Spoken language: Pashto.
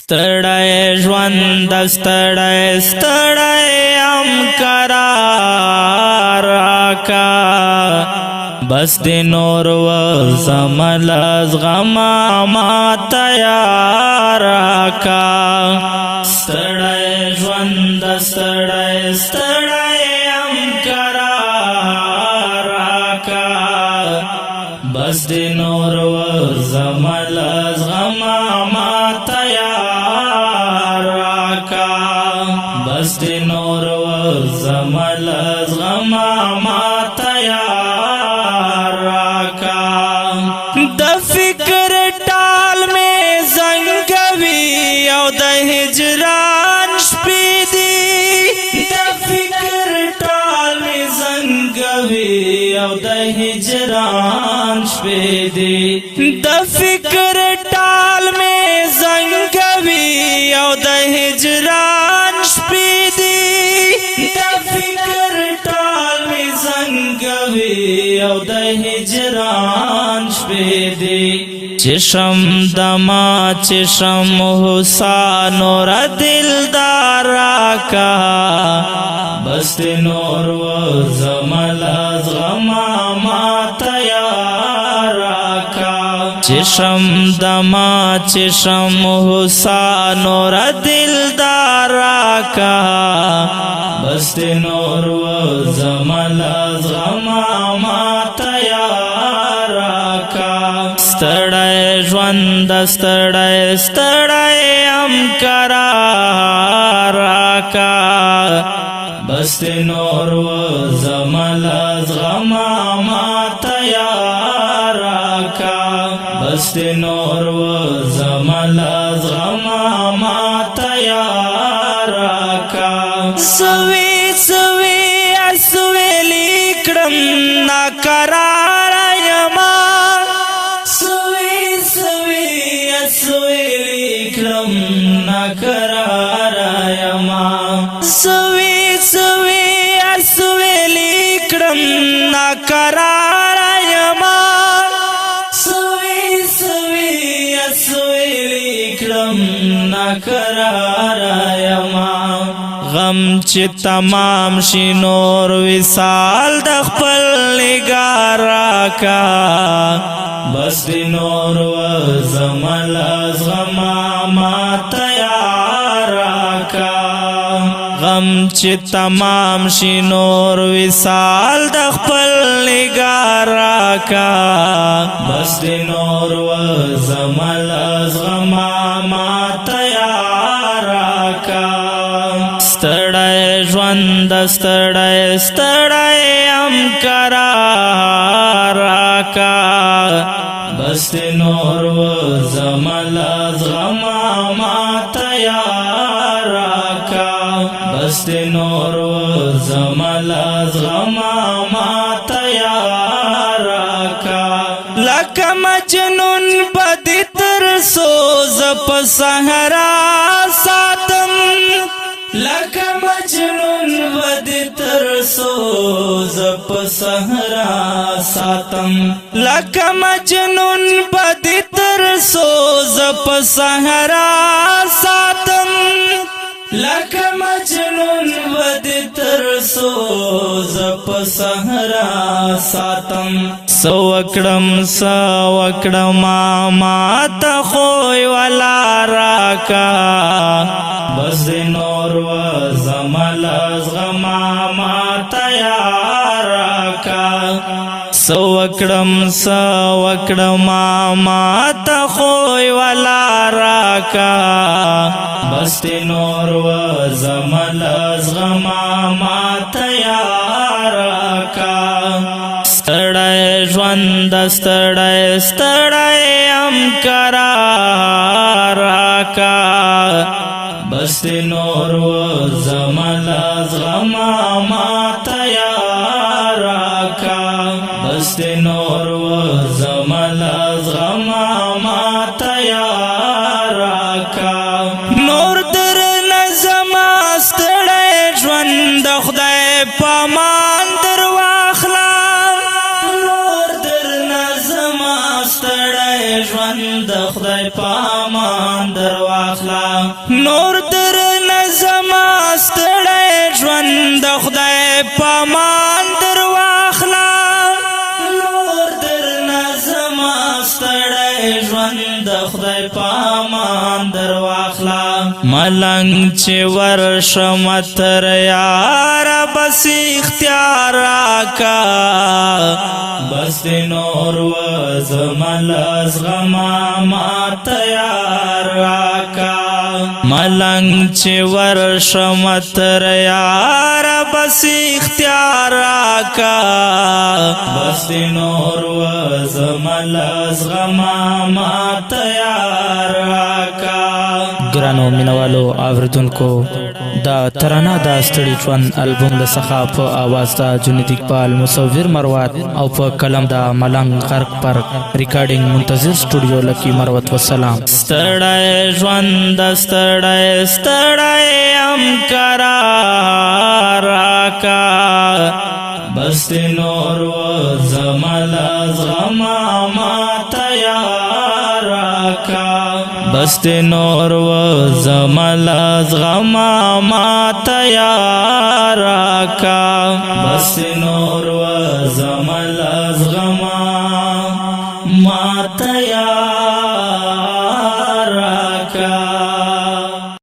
ستړی ژوند ستړی ستړی ام قرار راکا بس د نور و زمل از غم ما تیار راکا ستړی ژوند ستړی ستړی ام قرار راکا بس د نور و زمل از غم ما بس دی نور و زمل از غم ما تیار راکا د فکر ټال میں زنگوی او د هجران شپې دی د فکر ټال میں زنگوی او د هجران شپې دی د فکر ټال میں زنگوی او د هجران شپې دی د فکر ټال می زنګوي او د هجران شپې دی چشم دما چشم حسین اور دلدار راکا بس نور و زمل از غم ما تیار راکا چشم دما چشم حسین اور دلدار راکا بس نور و زمل از غم ما تیار راکا ستړی ژوند ستړی ستړی ام قرار راکا بس نور و زمل از غم ما تیار راکا بس نور و زمل از غم ما تیار راکا سوی سوی اسویلی کرم ناقرار یما سوی سوی اسویلی کرم ناقرار یما سوی سوی اسویلی کرم ناقرار یما سوی سوی اسویلی کرم ناقرار یما غم چې تمام شي نور وصال د خپل نگار راکا بس د نور و زمل از غم ما تیار راکا غم چې تمام شي نور وصال د خپل نگار راکا بس د نور و زمل از غم ما تیار راکا ستړی ژوند ستړی ستړی ام قرار راکا بس نور و زمل از غم ما تیار راکا بس نور و زمل از غم ما تیار راکا لکه مجنون بدی تر سوز په صحرا ساتم لکه مجنون ودی تر سوز په صحرا ساتم لکه مجنون ودی تر سوز په صحرا ساتم لکه مجنون ودی تر سوز په صحرا ساتم سو وکړم ما ته خوی ولا راکا بس نور و زمل از غم ما تیار راکا سو وکړم ما ته خوی ولا راکا بس نور و زمل از غم ما تیار راکا ستړی ژوند ستړی ستړی ام قرار راکا بس نور و زمل از غم ما تیار راکا بس نور و زمل از غم ما تیار راکا نور در نظم ستړی ژوند خدای پامان در واخلا نور در نظم ستړی ژوند خدای پامان در واخلا واخلا نور در نظم ستړی ژوند د خدای پامان در واخلا نور در نظم ستړی ژوند د خدای پامان در واخلا ملنګ چې ورشم تر یار بس اختیار راکا بس نور و زمل از غما ما تیار راکا ملنګ چې ورشم تر یار بس اختیار راکا بس نور و زمل از غما ما تیار راکا ګرانو مینوالو اوریدونکو دا ترانه دا ستړي ژوند البوم د څخه په आवाज دا جنید اقبال مصور مروت او په کلم دا ملنګ غرق پر ریکارډینګ منتظر سټوډیو لکی مروت والسلام ستړی ژوند ستړی ستړی ام قرار راکا بس نور و زمل از غما ما تیار راکا بس نور و زمل از غما ما تیار راکا بس نور و زمل از غما ما تیار